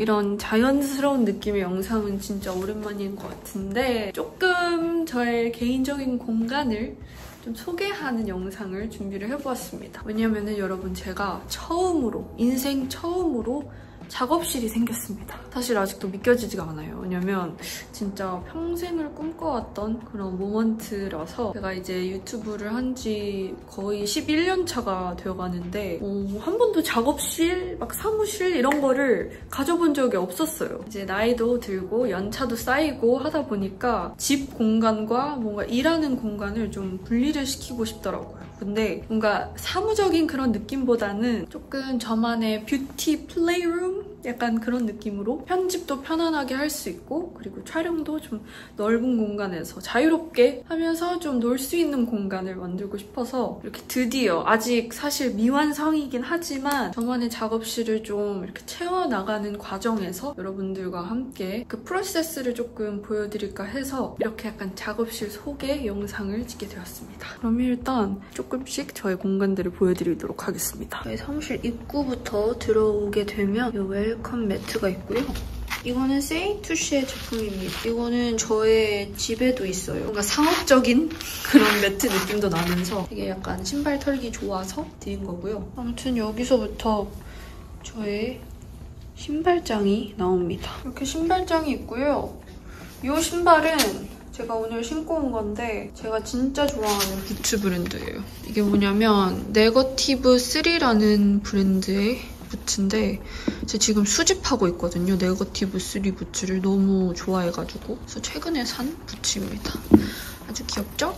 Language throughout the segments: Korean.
이런 자연스러운 느낌의 영상은 진짜 오랜만인 것 같은데 조금 저의 개인적인 공간을 좀 소개하는 영상을 준비를 해보았습니다. 왜냐면은 여러분 제가 인생 처음으로 작업실이 생겼습니다. 사실 아직도 믿겨지지가 않아요. 왜냐면 진짜 평생을 꿈꿔왔던 그런 모먼트라서 제가 이제 유튜브를 한 지 거의 11년 차가 되어가는데 한 번도 작업실, 막 사무실 이런 거를 가져본 적이 없었어요. 이제 나이도 들고 연차도 쌓이고 하다 보니까 집 공간과 뭔가 일하는 공간을 좀 분리를 시키고 싶더라고요. 근데 뭔가 사무적인 그런 느낌보다는 조금 저만의 뷰티 플레이룸? 약간 그런 느낌으로 편집도 편안하게 할 수 있고 그리고 촬영도 좀 넓은 공간에서 자유롭게 하면서 좀 놀 수 있는 공간을 만들고 싶어서 이렇게 드디어 아직 사실 미완성이긴 하지만 저만의 작업실을 좀 이렇게 채워나가는 과정에서 여러분들과 함께 그 프로세스를 조금 보여드릴까 해서 이렇게 약간 작업실 소개 영상을 찍게 되었습니다. 그럼 일단 조금씩 저의 공간들을 보여드리도록 하겠습니다. 저희 사무실 입구부터 들어오게 되면 이 웰컴 매트가 있고요. 이거는 세이투시의 제품입니다. 이거는 저의 집에도 있어요. 뭔가 상업적인 그런 매트 느낌도 나면서 되게 약간 신발 털기 좋아서 드린 거고요. 아무튼 여기서부터 저의 신발장이 나옵니다. 이렇게 신발장이 있고요. 이 신발은 제가 오늘 신고 온 건데 제가 진짜 좋아하는 부츠 브랜드예요. 이게 뭐냐면 네거티브 3라는 브랜드의 부츠인데 제가 지금 수집하고 있거든요. 네거티브 3 부츠를 너무 좋아해가지고 그래서 최근에 산 부츠입니다. 아주 귀엽죠?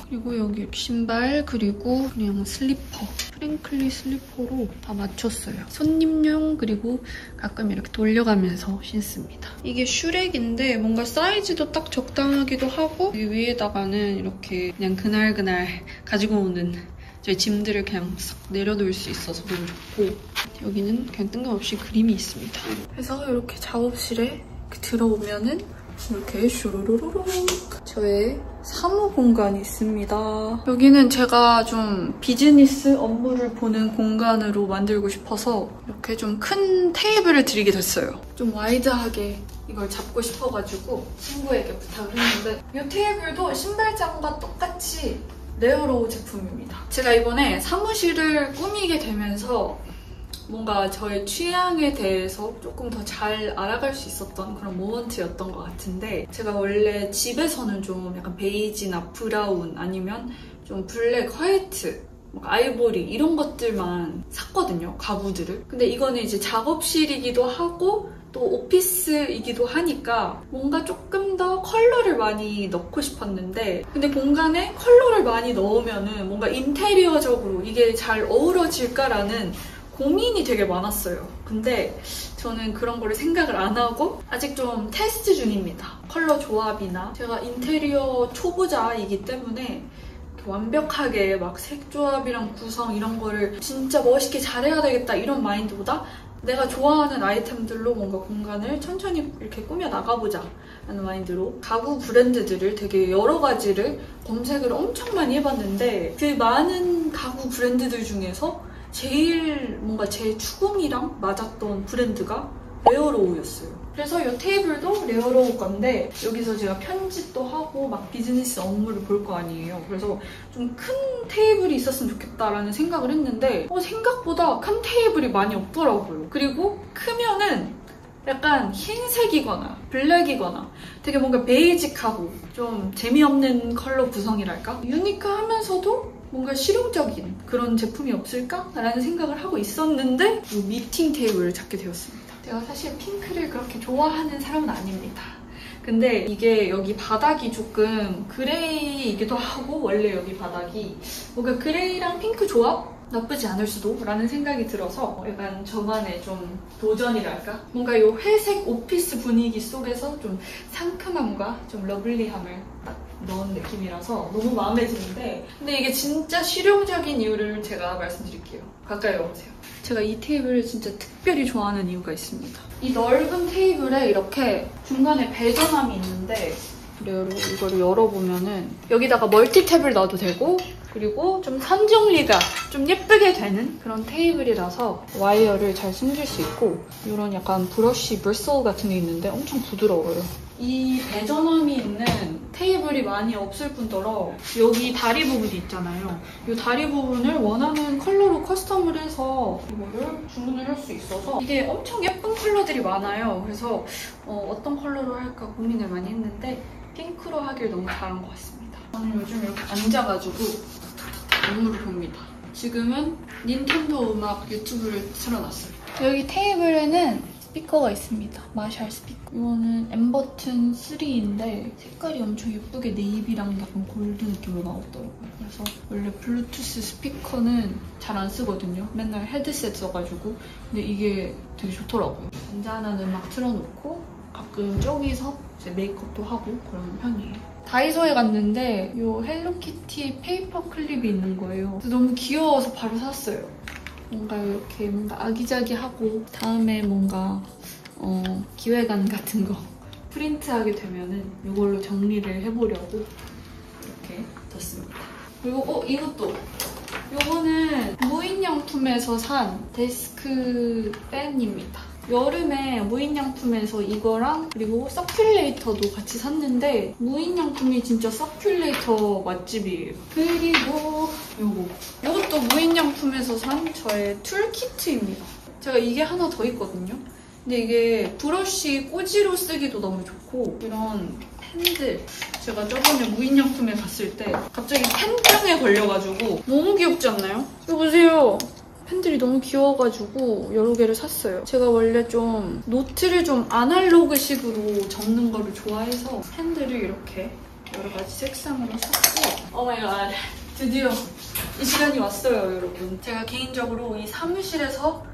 그리고 여기 이렇게 신발 그리고 그냥 슬리퍼 프랭클리 슬리퍼로 다 맞췄어요. 손님용 그리고 가끔 이렇게 돌려가면서 신습니다. 이게 슈렉인데 뭔가 사이즈도 딱 적당하기도 하고 이 위에다가는 이렇게 그냥 그날그날 가지고 오는 저희 짐들을 그냥 싹 내려놓을 수 있어서 너무 좋고 여기는 그냥 뜬금없이 그림이 있습니다. 그래서 이렇게 작업실에 들어오면은 이렇게 슈루루루루 저의 사무 공간이 있습니다. 여기는 제가 좀 비즈니스 업무를 보는 공간으로 만들고 싶어서 이렇게 좀 큰 테이블을 드리게 됐어요. 좀 와이드하게 이걸 잡고 싶어가지고 친구에게 부탁을 했는데 이 테이블도 신발장과 똑같이 레어로우 제품입니다. 제가 이번에 사무실을 꾸미게 되면서 뭔가 저의 취향에 대해서 조금 더 잘 알아갈 수 있었던 그런 모먼트였던 것 같은데 제가 원래 집에서는 좀 약간 베이지나 브라운 아니면 좀 블랙, 화이트, 아이보리 이런 것들만 샀거든요, 가구들을. 근데 이거는 이제 작업실이기도 하고 또 오피스이기도 하니까 뭔가 조금 더 컬러를 많이 넣고 싶었는데 근데 공간에 컬러를 많이 넣으면은 뭔가 인테리어적으로 이게 잘 어우러질까라는 고민이 되게 많았어요. 근데 저는 그런 거를 생각을 안 하고 아직 좀 테스트 중입니다. 컬러 조합이나 제가 인테리어 초보자이기 때문에 완벽하게 막 색조합이랑 구성 이런 거를 진짜 멋있게 잘해야 되겠다 이런 마인드보다 내가 좋아하는 아이템들로 뭔가 공간을 천천히 이렇게 꾸며 나가보자 라는 마인드로 가구 브랜드들을 되게 여러 가지를 검색을 엄청 많이 해봤는데 그 많은 가구 브랜드들 중에서 제일 뭔가 제 추구미랑 맞았던 브랜드가 레어로우였어요. 그래서 이 테이블도 레어로우 건데 여기서 제가 편집도 하고 막 비즈니스 업무를 볼 거 아니에요. 그래서 좀 큰 테이블이 있었으면 좋겠다라는 생각을 했는데 생각보다 큰 테이블이 많이 없더라고요. 그리고 크면은 약간 흰색이거나 블랙이거나 되게 뭔가 베이직하고 좀 재미없는 컬러 구성이랄까? 유니크하면서도 뭔가 실용적인 그런 제품이 없을까라는 생각을 하고 있었는데 이 미팅 테이블을 찾게 되었습니다. 제가 사실 핑크를 그렇게 좋아하는 사람은 아닙니다. 근데 이게 여기 바닥이 조금 그레이이기도 하고 원래 여기 바닥이 뭔가 그레이랑 핑크 조합? 나쁘지 않을 수도 라는 생각이 들어서 약간 저만의 좀 도전이랄까? 뭔가 이 회색 오피스 분위기 속에서 좀 상큼함과 좀 러블리함을 딱 넣은 느낌이라서 너무 마음에 드는데 근데 이게 진짜 실용적인 이유를 제가 말씀드릴게요. 가까이 와보세요. 제가 이 테이블을 진짜 특별히 좋아하는 이유가 있습니다. 이 넓은 테이블에 이렇게 중간에 배전함이 있는데 이거를 열어보면은 여기다가 멀티탭을 놔도 되고 그리고 좀 선 정리가 좀 예쁘게 되는 그런 테이블이라서 와이어를 잘 숨길 수 있고 이런 약간 브러쉬 브리슬 같은 게 있는데 엄청 부드러워요. 이 배전함이 있는 테이블이 많이 없을 뿐더러 여기 다리 부분이 있잖아요. 이 다리 부분을 원하는 컬러로 커스텀을 해서 이거를 주문을 할 수 있어서 이게 엄청 예쁜 컬러들이 많아요. 그래서 어떤 컬러로 할까 고민을 많이 했는데 핑크로 하길 너무 잘한 것 같습니다. 저는 요즘 이렇게 앉아가지고 업무를 봅니다. 지금은 닌텐도 음악 유튜브를 틀어놨어요. 여기 테이블에는 스피커가 있습니다. 마샬 스피커. 이거는 엠버튼 3인데 색깔이 엄청 예쁘게 네이비랑 약간 골드 느낌으로 나왔더라고요. 그래서 원래 블루투스 스피커는 잘 안 쓰거든요. 맨날 헤드셋 써가지고. 근데 이게 되게 좋더라고요. 잔잔한 음악 틀어놓고 가끔 저기서 이제 메이크업도 하고 그런 편이에요. 다이소에 갔는데 이 헬로키티 페이퍼 클립이 있는 거예요. 그래서 너무 귀여워서 바로 샀어요. 뭔가 이렇게 뭔가 아기자기하고 다음에 뭔가 기획안 같은 거 프린트하게 되면은 이걸로 정리를 해보려고 이렇게 뒀습니다. 그리고 이것도 이거는 무인양품에서 산 데스크 팬입니다. 여름에 무인양품에서 이거랑 그리고 서큘레이터도 같이 샀는데 무인양품이 진짜 서큘레이터 맛집이에요. 그리고 이것도 무인양품에서 산 저의 툴키트입니다. 제가 이게 하나 더 있거든요. 근데 이게 브러쉬 꽂이로 쓰기도 너무 좋고 이런 펜들 제가 저번에 무인양품에 갔을 때 갑자기 펜병에 걸려가지고 너무 귀엽지 않나요? 이거 보세요. 펜들이 너무 귀여워가지고 여러 개를 샀어요. 제가 원래 좀 노트를 좀 아날로그식으로 적는 거를 좋아해서 펜들을 이렇게 여러 가지 색상으로 샀고 오마이갓 드디어 이 시간이 왔어요, 여러분. 제가 개인적으로 이 사무실에서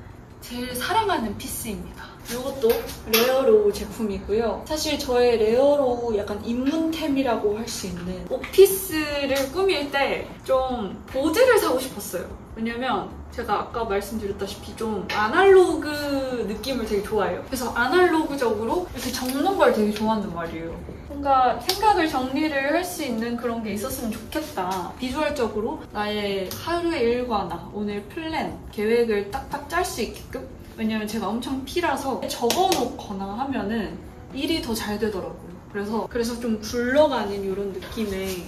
제일 사랑하는 피스입니다. 이것도 레어로우 제품이고요. 사실 저의 레어로우 약간 입문템이라고 할 수 있는 오피스를 꾸밀 때 좀 보드를 사고 싶었어요. 왜냐면 제가 아까 말씀드렸다시피 좀 아날로그 느낌을 되게 좋아해요. 그래서 아날로그적으로 이렇게 적는 걸 되게 좋아한단 말이에요. 뭔가 생각을 정리를 할 수 있는 그런 게 있었으면 좋겠다. 비주얼적으로 나의 하루의 일과나 오늘 플랜, 계획을 딱딱 짤 수 있게끔. 왜냐면 제가 엄청 P라서 적어놓거나 하면은 일이 더 잘 되더라고요. 그래서 좀 굴러가는 이런 느낌의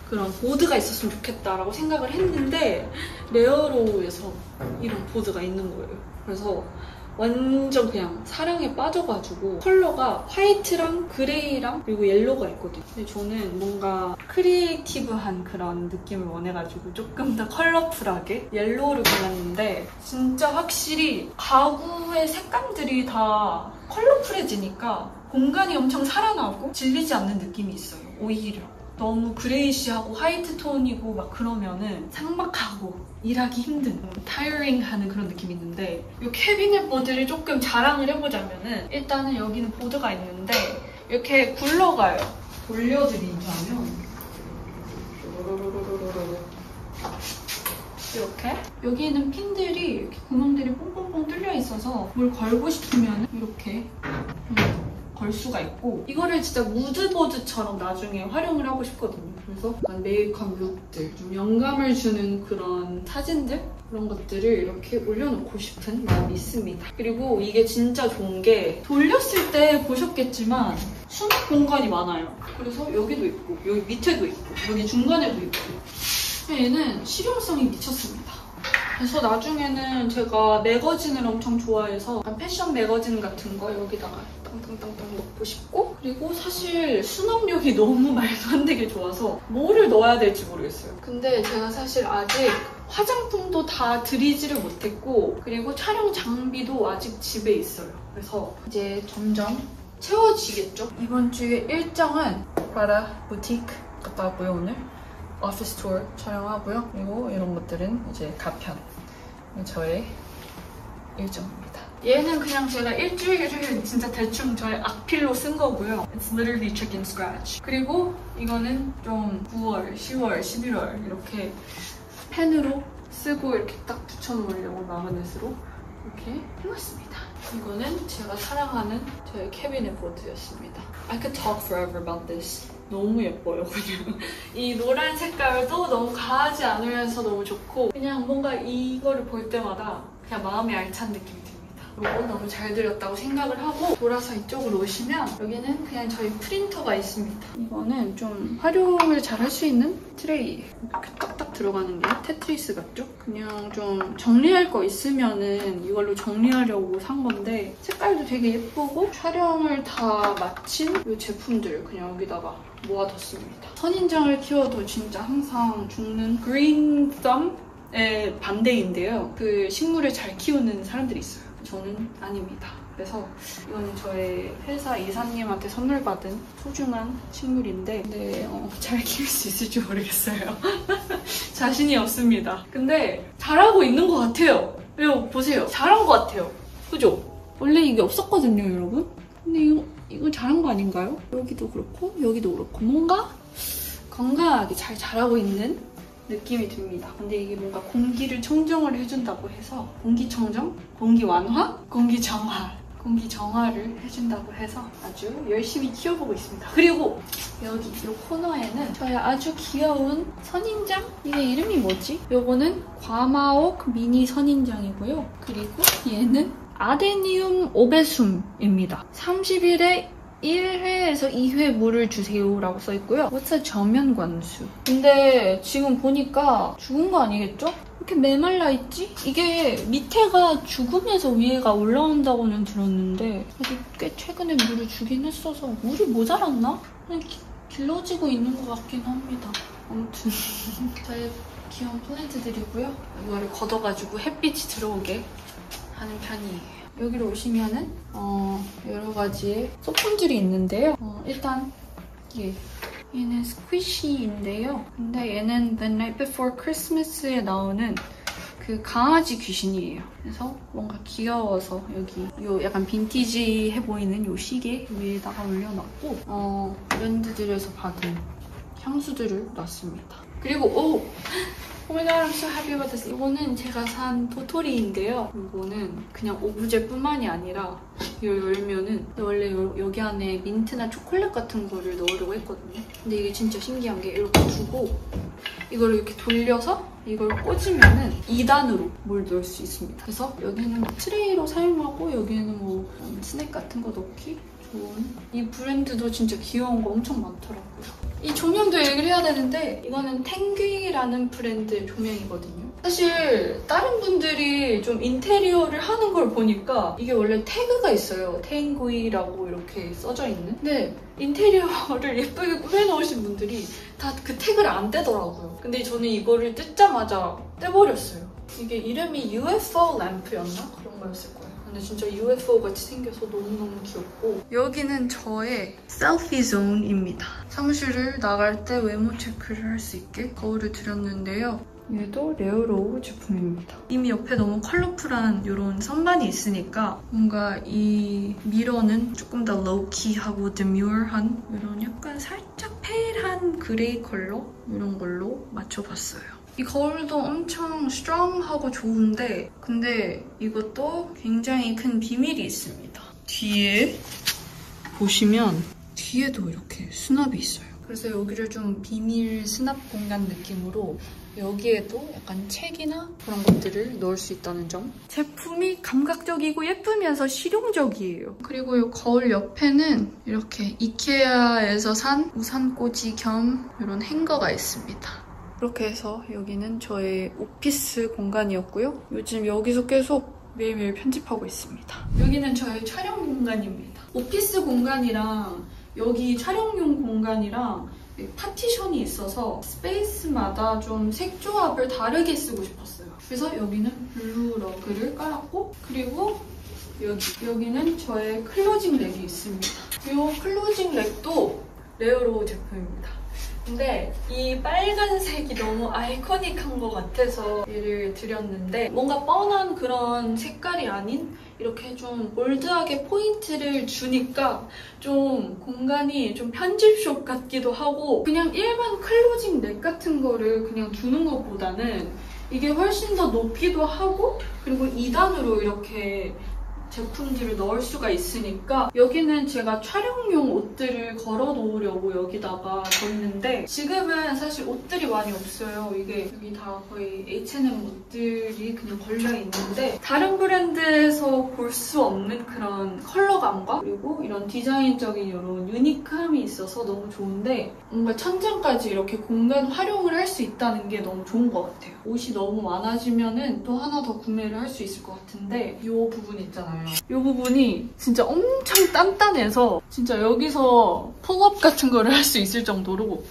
그런 보드가 있었으면 좋겠다라고 생각을 했는데 레어로우에서 이런 보드가 있는 거예요. 그래서 완전 그냥 사랑에 빠져가지고 컬러가 화이트랑 그레이랑 그리고 옐로우가 있거든요. 근데 저는 뭔가 크리에이티브한 그런 느낌을 원해가지고 조금 더 컬러풀하게 옐로우를 골랐는데 진짜 확실히 가구의 색감들이 다 컬러풀해지니까 공간이 엄청 살아나고 질리지 않는 느낌이 있어요. 오히려 너무 그레이시하고 화이트 톤이고 막 그러면은 삭막하고 일하기 힘든 타이어링하는 그런 느낌이 있는데 이 캐비넷 보드를 조금 자랑을 해보자면은 일단은 여기는 보드가 있는데 이렇게 굴러가요. 돌려드리자면 이렇게 여기에는 핀들이 이렇게 구멍들이 뽕뽕뽕 뚫려 있어서 뭘 걸고 싶으면 이렇게 걸 수가 있고 이거를 진짜 무드보드처럼 나중에 활용을 하고 싶거든요. 그래서 메이크업 룩들, 좀 영감을 주는 그런 사진들 그런 것들을 이렇게 올려놓고 싶은 마음이 있습니다. 그리고 이게 진짜 좋은 게 돌렸을 때 보셨겠지만 수납 공간이 많아요. 그래서 여기도 있고 여기 밑에도 있고 여기 중간에도 있고 얘는 실용성이 미쳤습니다. 그래서 나중에는 제가 매거진을 엄청 좋아해서 패션 매거진 같은 거 여기다가 땅땅땅땅 넣고 싶고 그리고 사실 수납력이 너무 말도 안 되게 좋아서 뭐를 넣어야 될지 모르겠어요. 근데 제가 사실 아직 화장품도 다 들이지를 못했고 그리고 촬영 장비도 아직 집에 있어요. 그래서 이제 점점 채워지겠죠? 이번 주에 일정은 프라다 부티크 갔다 왔고요, 오늘. 오피스 투어 촬영하고요. 그리고 이런 것들은 이제 가편. 저의 일정입니다. 얘는 그냥 제가 일주일을 진짜 대충 저의 악필로 쓴 거고요. It's literally chicken scratch. 그리고 이거는 좀 9월, 10월, 11월 이렇게 펜으로 쓰고 이렇게 딱 붙여놓으려고 마그넷으로 이렇게 해놨습니다. 이거는 제가 사랑하는 저의 캐비넷 보드였습니다. I could talk forever about this. 너무 예뻐요. 그냥 이 노란 색깔도 너무 과하지 않으면서 너무 좋고 그냥 뭔가 이거를 볼 때마다 그냥 마음이 알찬 느낌이 듭니다. 이건 너무 잘 들였다고 생각을 하고 돌아서 이쪽으로 오시면 여기는 그냥 저희 프린터가 있습니다. 이거는 좀 활용을 잘 할 수 있는 트레이예요. 이렇게 딱딱 들어가는 게 테트리스 같죠? 그냥 좀 정리할 거 있으면은 이걸로 정리하려고 산 건데 색깔도 되게 예쁘고 촬영을 다 마친 이 제품들을 그냥 여기다가 모아뒀습니다. 선인장을 키워도 진짜 항상 죽는 그린 썸의 반대인데요. 그 식물을 잘 키우는 사람들이 있어요. 저는 아닙니다. 그래서 이거는 저의 회사 이사님한테 선물 받은 소중한 식물인데 근데 잘 키울 수 있을지 모르겠어요. 자신이 없습니다. 근데 잘하고 있는 것 같아요. 이거 보세요. 잘한 것 같아요. 그죠? 원래 이게 없었거든요, 여러분. 근데 이거 잘한 거 아닌가요? 여기도 그렇고 여기도 그렇고 뭔가 건강하게 잘 자라고 있는 느낌이 듭니다. 근데 이게 뭔가 공기를 청정을 해준다고 해서 공기청정? 공기완화? 공기정화를 해준다고 해서 아주 열심히 키워보고 있습니다. 그리고 여기 이 코너에는 저의 아주 귀여운 선인장? 이게 이름이 뭐지? 요거는 과마옥 미니 선인장이고요. 그리고 얘는 아데니움 오베숨입니다. 30일에 1회에서 2회 물을 주세요 라고 써있고요. 워터 저면 관수. 근데 지금 보니까 죽은 거 아니겠죠? 이렇게 메말라 있지? 이게 밑에가 죽으면서 위에가 올라온다고는 들었는데 그래도 꽤 최근에 물을 주긴 했어서 물이 모자랐나? 그냥 길러지고 있는 것 같긴 합니다. 아무튼 저의 귀여운 플랜트들이고요. 이거를 걷어가지고 햇빛이 들어오게 하는 편이에요. 여기로 오시면은 여러 가지의 소품들이 있는데요. 일단 얘는 스퀴시인데요. 근데 얘는 The Night Before Christmas에 나오는 그 강아지 귀신이에요. 그래서 뭔가 귀여워서 여기 요 약간 빈티지해 보이는 요 시계 위에다가 올려놨고 브랜드들에서 받은 향수들을 놨습니다. 그리고 오마이갓, I'm so happy about this. 이거는 제가 산 도토리인데요. 이거는 그냥 오브제뿐만이 아니라 이걸 열면은 원래 여기 안에 민트나 초콜릿 같은 거를 넣으려고 했거든요. 근데 이게 진짜 신기한 게 이렇게 두고 이걸 이렇게 돌려서 이걸 꽂으면은 2단으로 뭘 넣을 수 있습니다. 그래서 여기는 뭐 트레이로 사용하고 여기에는 뭐 스낵 같은 거 넣기 좋은 이 브랜드도 진짜 귀여운 거 엄청 많더라고요. 이 조명도 얘기를 해야 되는데 이거는 탱귀라는 브랜드의 조명이거든요. 사실 다른 분들이 좀 인테리어를 하는 걸 보니까 이게 원래 태그가 있어요. 탱귀라고 이렇게 써져 있는. 근데 인테리어를 예쁘게 꾸며놓으신 분들이 다 그 태그를 안 떼더라고요. 근데 저는 이거를 뜯자마자 떼버렸어요. 이게 이름이 UFO 램프였나? 그런 거였을 거예요. 근데 진짜 UFO 같이 생겨서 너무너무 귀엽고 여기는 저의 셀피 존입니다. 사무실을 나갈 때 외모 체크를 할 수 있게 거울을 드렸는데요. 얘도 레오로우 제품입니다. 이미 옆에 너무 컬러풀한 이런 선반이 있으니까 뭔가 이 미러는 조금 더 로우키하고 데뮤얼한 이런 약간 살짝 페일한 그레이 컬러 이런 걸로 맞춰봤어요. 이 거울도 엄청 스트롱하고 좋은데 근데 이것도 굉장히 큰 비밀이 있습니다. 뒤에 보시면 뒤에도 이렇게 수납이 있어요. 그래서 여기를 좀 비밀 수납 공간 느낌으로 여기에도 약간 책이나 그런 것들을 넣을 수 있다는 점. 제품이 감각적이고 예쁘면서 실용적이에요. 그리고 이 거울 옆에는 이렇게 이케아에서 산 우산꽂이 겸 이런 행거가 있습니다. 이렇게 해서 여기는 저의 오피스 공간이었고요. 요즘 여기서 계속 매일매일 편집하고 있습니다. 여기는 저의 촬영 공간입니다. 오피스 공간이랑 여기 촬영용 공간이랑 파티션이 있어서 스페이스마다 좀 색조합을 다르게 쓰고 싶었어요. 그래서 여기는 블루 러그를 깔았고 그리고 여기는 저의 클로징 렉이 있습니다. 이 클로징 렉도 레오로우 제품입니다. 근데 이 빨간색이 너무 아이코닉한 것 같아서 얘를 드렸는데 뭔가 뻔한 그런 색깔이 아닌 이렇게 좀 볼드하게 포인트를 주니까 좀 공간이 좀 편집숍 같기도 하고 그냥 일반 클로징 넥 같은 거를 그냥 두는 것보다는 이게 훨씬 더 높기도 하고 그리고 2단으로 이렇게 제품들을 넣을 수가 있으니까 여기는 제가 촬영용 옷들을 걸어 놓으려고 여기다가 뒀는데 지금은 사실 옷들이 많이 없어요. 이게 여기 다 거의 H&M 옷들이 그냥 걸려 있는데 다른 브랜드에서 볼 수 없는 그런 컬러감과 그리고 이런 디자인적인 이런 유니크함이 있어서 너무 좋은데 뭔가 천장까지 이렇게 공간 활용을 할 수 있다는 게 너무 좋은 것 같아요. 옷이 너무 많아지면은 또 하나 더 구매를 할 수 있을 것 같은데 이 부분 있잖아요. 이 부분이 진짜 엄청 단단해서 진짜 여기서 폴업 같은 거를 할 수 있을 정도로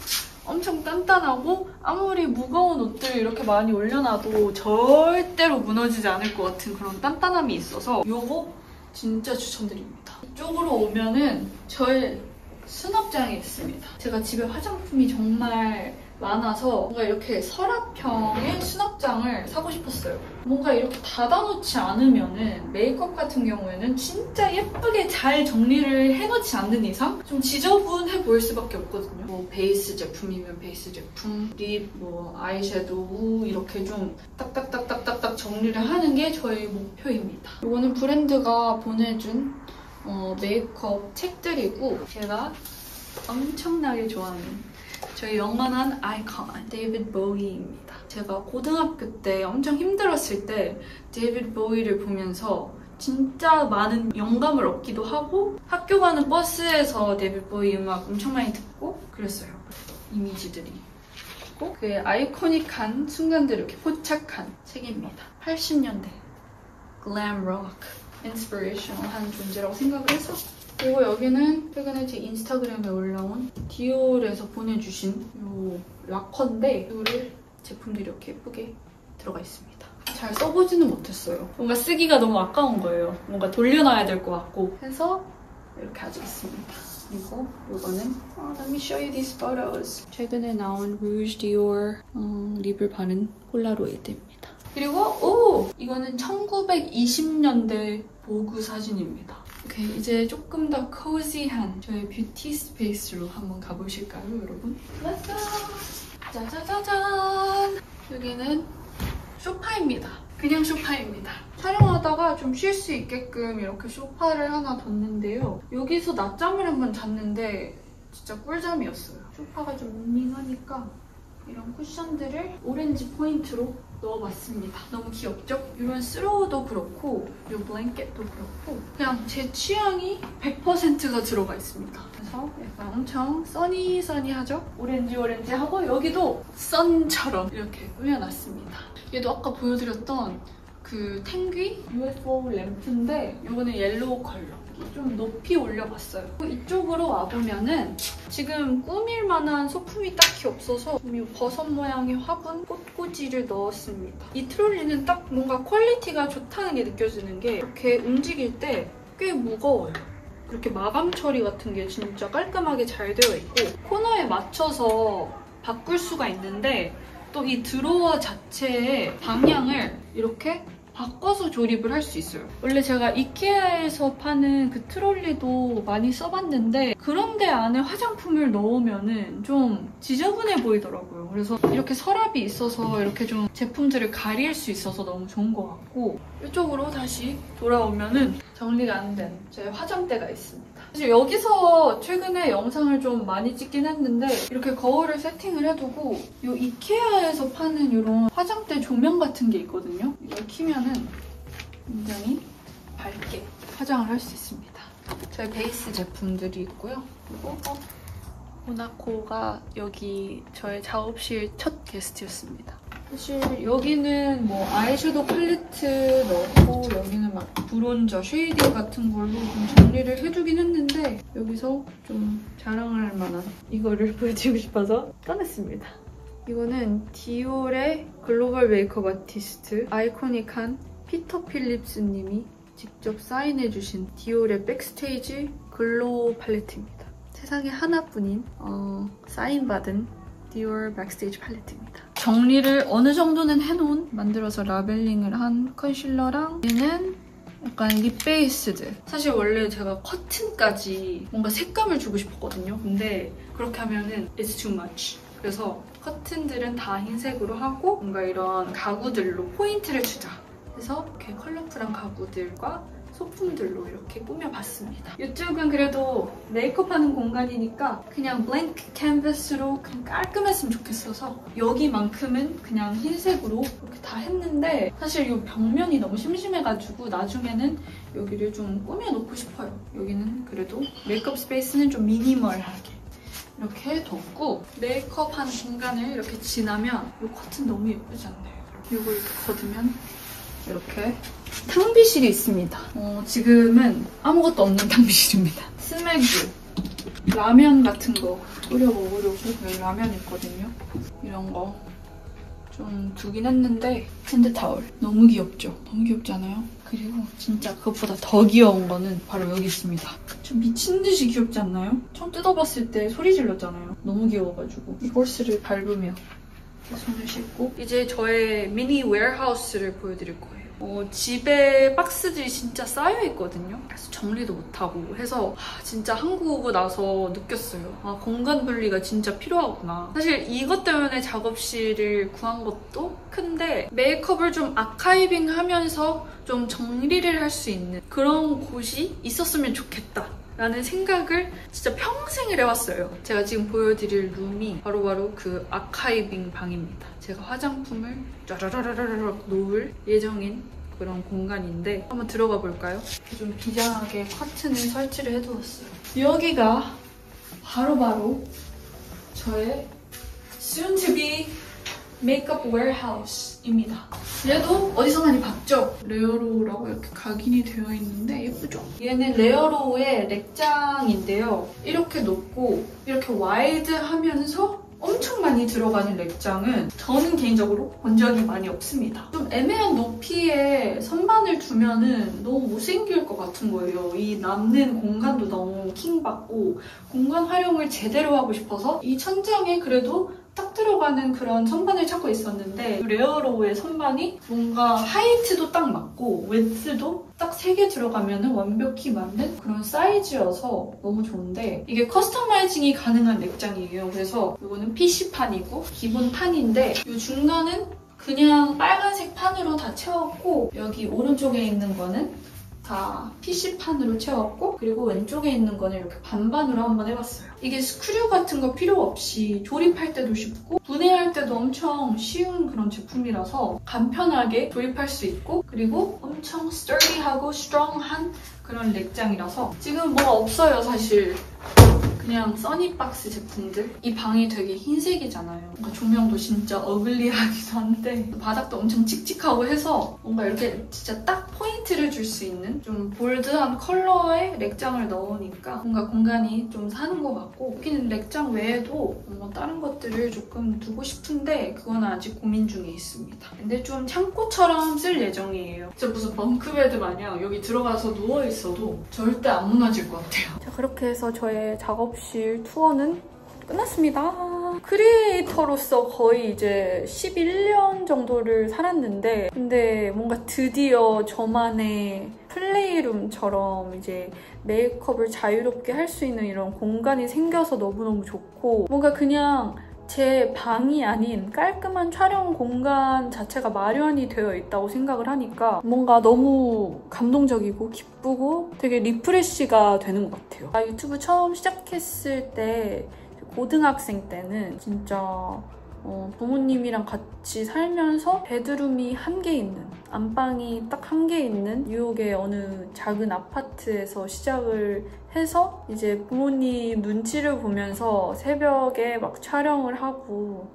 엄청 단단하고 아무리 무거운 옷들 이렇게 많이 올려놔도 절대로 무너지지 않을 것 같은 그런 단단함이 있어서 이거 진짜 추천드립니다. 이쪽으로 오면은 저의 수납장이 있습니다. 제가 집에 화장품이 정말 많아서 뭔가 이렇게 서랍형의 수납장을 사고 싶었어요. 뭔가 이렇게 닫아놓지 않으면은 메이크업 같은 경우에는 진짜 예쁘게 잘 정리를 해놓지 않는 이상 좀 지저분해 보일 수밖에 없거든요. 뭐 베이스 제품이면 베이스 제품, 립, 뭐 아이섀도우 이렇게 좀 딱딱딱딱딱딱 정리를 하는 게 저의 목표입니다. 이거는 브랜드가 보내준 메이크업 책들이고 제가 엄청나게 좋아하는 저희 영원한 아이콘 데이비드 보위입니다. 제가 고등학교 때 엄청 힘들었을 때 데이비드 보위를 보면서 진짜 많은 영감을 얻기도 하고 학교 가는 버스에서 데이비드 보위 음악 엄청 많이 듣고 그랬어요. 이미지들이. 그리고 그의 아이코닉한 순간들을 이렇게 포착한 책입니다. 80년대 글램 록 인스피레이셔널한 존재라고 생각을 해서 그리고 여기는 최근에 제 인스타그램에 올라온 디올에서 보내주신 이 락커인데 디올의 제품들이 이렇게 예쁘게 들어가 있습니다. 잘 써보지는 못했어요. 뭔가 쓰기가 너무 아까운 거예요. 뭔가 돌려놔야 될 것 같고 해서 이렇게 가지고 있습니다. 그리고 이거는 Let me show you these photos. 최근에 나온 Rouge Dior 립을 바른 폴라로이드입니다. 그리고 이거는 1920년대 보그 사진입니다. 오케이, 이제 조금 더 코지한 저의 뷰티 스페이스로 한번 가보실까요, 여러분? Let's go! 짜자자잔! 여기는 소파입니다. 그냥 소파입니다. 촬영하다가 좀 쉴 수 있게끔 이렇게 소파를 하나 뒀는데요. 여기서 낮잠을 한번 잤는데 진짜 꿀잠이었어요. 소파가 좀 밍밍하니까 이런 쿠션들을 오렌지 포인트로 넣어봤습니다. 너무 귀엽죠? 이런 스로우도 그렇고 이 블랭켓도 그렇고 그냥 제 취향이 100%가 들어가 있습니다. 그래서 약간 엄청 써니하죠? 오렌지하고 여기도 선처럼 이렇게 꾸며놨습니다. 얘도 아까 보여드렸던 그 탱귀 UFO 램프인데 이거는 옐로우 컬러. 좀 높이 올려봤어요. 이쪽으로 와보면은 지금 꾸밀 만한 소품이 딱히 없어서 이 버섯 모양의 화분 꽃꽂이를 넣었습니다. 이 트롤리는 딱 뭔가 퀄리티가 좋다는 게 느껴지는 게 이렇게 움직일 때 꽤 무거워요. 그렇게 마감 처리 같은 게 진짜 깔끔하게 잘 되어 있고 코너에 맞춰서 바꿀 수가 있는데 또 이 드로어 자체의 방향을 이렇게 바꿔서 조립을 할 수 있어요. 원래 제가 이케아에서 파는 그 트롤리도 많이 써봤는데 그런데 안에 화장품을 넣으면은 좀 지저분해 보이더라고요. 그래서 이렇게 서랍이 있어서 이렇게 좀 제품들을 가릴 수 있어서 너무 좋은 것 같고 이쪽으로 다시 돌아오면은 정리가 안 된 제 화장대가 있습니다. 사실 여기서 최근에 영상을 좀 많이 찍긴 했는데 이렇게 거울을 세팅을 해두고 이 이케아에서 파는 이런 화장대 조명 같은 게 있거든요. 이걸 켜면은 굉장히 밝게 화장을 할 수 있습니다. 저희 베이스 제품들이 있고요. 그리고 모나코가 여기 저의 작업실 첫 게스트였습니다. 사실 여기는 뭐 아이섀도우 팔레트 넣고 여기는 막 브론저, 쉐이딩 같은 걸로 좀 정리를 해두긴 했는데 여기서 좀 자랑할 만한 이거를 보여드리고 싶어서 꺼냈습니다. 이거는 디올의 글로벌 메이크업 아티스트 아이코닉한 피터 필립스 님이 직접 사인해주신 디올의 백스테이지 글로우 팔레트입니다. 세상에 하나뿐인 사인받은 디올 백스테이지 팔레트입니다. 정리를 어느 정도는 해놓은 만들어서 라벨링을 한 컨실러랑 얘는 약간 립 베이스드. 사실 원래 제가 커튼까지 뭔가 색감을 주고 싶었거든요. 근데 그렇게 하면은 it's too much. 그래서 커튼들은 다 흰색으로 하고 뭔가 이런 가구들로 포인트를 주자. 그래서 이렇게 컬러풀한 가구들과 소품들로 이렇게 꾸며봤습니다. 이쪽은 그래도 메이크업하는 공간이니까 그냥 블랭크 캔버스로 그냥 깔끔했으면 좋겠어서 여기만큼은 그냥 흰색으로 이렇게 다 했는데 사실 이 벽면이 너무 심심해가지고 나중에는 여기를 좀 꾸며놓고 싶어요. 여기는 그래도 메이크업 스페이스는 좀 미니멀하게 이렇게 뒀고 메이크업하는 공간을 이렇게 지나면 이 커튼 너무 예쁘지 않나요? 이걸 이렇게 걷으면 이렇게 탕비실이 있습니다. 지금은 아무것도 없는 탕비실입니다. 스매그, 라면 같은 거 끓여 먹으려고 여기 라면 있거든요. 이런 거 좀 두긴 했는데 핸드타월 너무 귀엽죠? 너무 귀엽지 않아요? 그리고 진짜 그것보다 더 귀여운 거는 바로 여기 있습니다. 좀 미친 듯이 귀엽지 않나요? 처음 뜯어봤을 때 소리 질렀잖아요. 너무 귀여워가지고 이 홀스를 밟으며 손을 씻고 이제 저의 미니 웨어하우스를 보여드릴 거예요. 집에 박스들이 진짜 쌓여있거든요. 그래서 정리도 못하고 해서 진짜 한국 오고 나서 느꼈어요. 공간 분리가 진짜 필요하구나. 사실 이것 때문에 작업실을 구한 것도 큰데 메이크업을 좀 아카이빙하면서 좀 정리를 할 수 있는 그런 곳이 있었으면 좋겠다. 라는 생각을 진짜 평생을 해왔어요. 제가 지금 보여드릴 룸이 바로바로 그 아카이빙 방입니다. 제가 화장품을 짜라라라라락 놓을 예정인 그런 공간인데 한번 들어가 볼까요? 좀 비장하게 커튼을 설치를 해두었어요. 여기가 바로바로 저의 soon to be 메이크업 웨어하우스입니다. 얘도 어디서 많이 봤죠? 레어로우라고 이렇게 각인이 되어 있는데 예쁘죠? 얘는 레어로우의 렉장인데요. 이렇게 높고 이렇게 와이드하면서 엄청 많이 들어가는 렉장은 저는 개인적으로 본 적이 많이 없습니다. 좀 애매한 높이에 선반을 두면은 너무 못생길 것 같은 거예요. 이 남는 공간도 너무 킹받고 공간 활용을 제대로 하고 싶어서 이 천장에 그래도 딱 들어가는 그런 선반을 찾고 있었는데 레어로우의 선반이 뭔가 하이트도 딱 맞고 웨스도 딱 3개 들어가면 완벽히 맞는 그런 사이즈여서 너무 좋은데 이게 커스터마이징이 가능한 렉장이에요. 그래서 이거는 PC판이고 기본 판인데 이 중간은 그냥 빨간색 판으로 다 채웠고 여기 오른쪽에 있는 거는 다 PC판으로 채웠고 그리고 왼쪽에 있는 거는 이렇게 반반으로 한번 해봤어요. 이게 스크류 같은 거 필요 없이 조립할 때도 쉽고 분해할 때도 엄청 쉬운 그런 제품이라서 간편하게 조립할 수 있고 그리고 엄청 스터디하고 스트롱한 그런 렉장이라서 지금 뭐가 없어요 사실. 그냥 써니박스 제품들. 이 방이 되게 흰색이잖아요. 뭔가 조명도 진짜 어글리하기도 한데 바닥도 엄청 칙칙하고 해서 뭔가 이렇게 진짜 딱 포인트를 줄 수 있는 좀 볼드한 컬러의 렉장을 넣으니까 뭔가 공간이 좀 사는 것 같고 여기는 렉장 외에도 뭔가 다른 것들을 조금 두고 싶은데 그건 아직 고민 중에 있습니다. 근데 좀 창고처럼 쓸 예정이에요. 진짜 무슨 벙크베드 마냥 여기 들어가서 누워있어도 절대 안 무너질 것 같아요. 자, 그렇게 해서 저의 작업실 투어는 끝났습니다. 크리에이터로서 거의 이제 11년 정도를 살았는데 근데 뭔가 드디어 저만의 플레이룸처럼 이제 메이크업을 자유롭게 할 수 있는 이런 공간이 생겨서 너무너무 좋고 뭔가 그냥 제 방이 아닌 깔끔한 촬영 공간 자체가 마련이 되어 있다고 생각을 하니까 뭔가 너무 감동적이고 기쁘고 되게 리프레시가 되는 것 같아요. 유튜브 처음 시작했을 때 고등학생 때는 진짜 부모님이랑 같이 살면서 베드룸이 1개 있는 안방이 딱 1개 있는 뉴욕의 어느 작은 아파트에서 시작을 해서 이제 부모님 눈치를 보면서 새벽에 막 촬영을 하고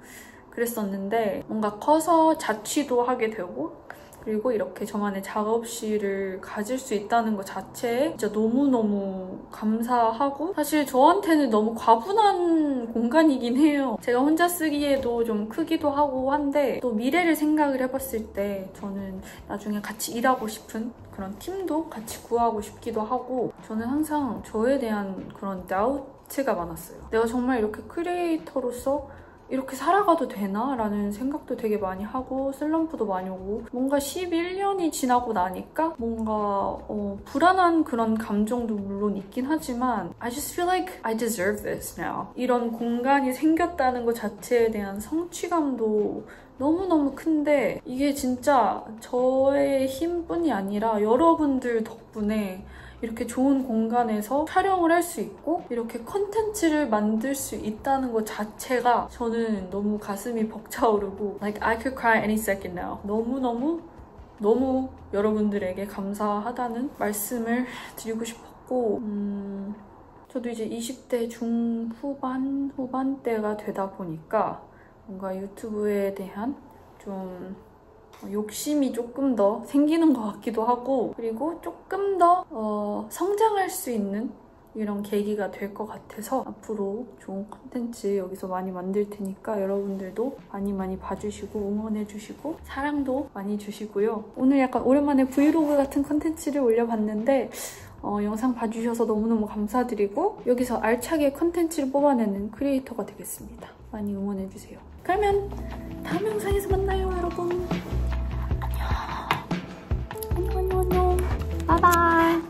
그랬었는데 뭔가 커서 자취도 하게 되고 그리고 이렇게 저만의 작업실을 가질 수 있다는 것 자체에 진짜 너무너무 감사하고 사실 저한테는 너무 과분한 공간이긴 해요. 제가 혼자 쓰기에도 좀 크기도 하고 한데 또 미래를 생각을 해봤을 때 저는 나중에 같이 일하고 싶은 그런 팀도 같이 구하고 싶기도 하고 저는 항상 저에 대한 그런 다우트가 많았어요. 내가 정말 이렇게 크리에이터로서 이렇게 살아가도 되나? 라는 생각도 되게 많이 하고 슬럼프도 많이 오고 뭔가 11년이 지나고 나니까 뭔가 불안한 그런 감정도 물론 있긴 하지만 I just feel like I deserve this now. 이런 공간이 생겼다는 것 자체에 대한 성취감도 너무너무 큰데 이게 진짜 저의 힘뿐이 아니라 여러분들 덕분에 이렇게 좋은 공간에서 촬영을 할 수 있고 이렇게 컨텐츠를 만들 수 있다는 것 자체가 저는 너무 가슴이 벅차오르고 like I could cry any second now. 너무 여러분들에게 감사하다는 말씀을 드리고 싶었고 저도 이제 20대 후반대가 되다 보니까 뭔가 유튜브에 대한 좀 욕심이 조금 더 생기는 것 같기도 하고 그리고 조금 더 성장할 수 있는 이런 계기가 될 것 같아서 앞으로 좋은 콘텐츠 여기서 많이 만들 테니까 여러분들도 많이 봐주시고 응원해주시고 사랑도 많이 주시고요. 오늘 약간 오랜만에 브이로그 같은 콘텐츠를 올려봤는데 영상 봐주셔서 너무너무 감사드리고 여기서 알차게 콘텐츠를 뽑아내는 크리에이터가 되겠습니다. 많이 응원해주세요. 그러면 다음 영상에서 만나요, 여러분. 안녕. 바이바이.